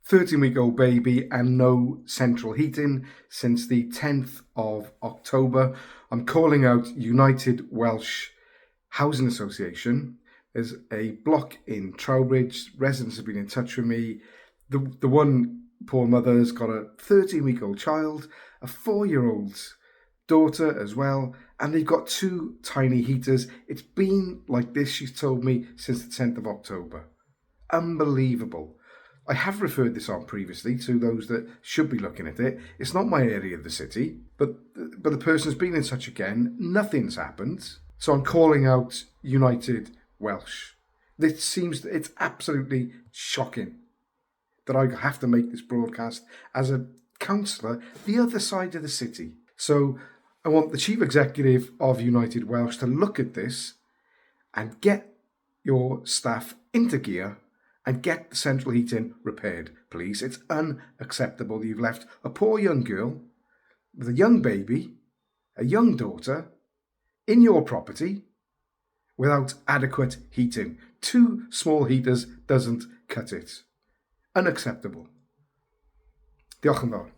13-week-old baby and no central heating since the 10th of October. I'm calling out United Welsh Housing Association. There's a block in Trowbridge. Residents have been in touch with me. The one poor mother's got a 13-week-old child, a 4-year-old daughter as well, and they've got 2 tiny heaters. It's been like this, she's told me, since the 10th of October. Unbelievable. I have referred this on previously to those that should be looking at it. It's not my area of the city, but the person's been in touch again. Nothing's happened. So I'm calling out United Welsh. It's absolutely shocking that I have to make this broadcast as a councillor the other side of the city. So I want the Chief Executive of United Welsh to look at this and get your staff into gear and get the central heating repaired, please. It's unacceptable you've left a poor young girl with a young baby, a young daughter, in your property without adequate heating. 2 small heaters doesn't cut it. Unacceptable. Diolch yn fawr.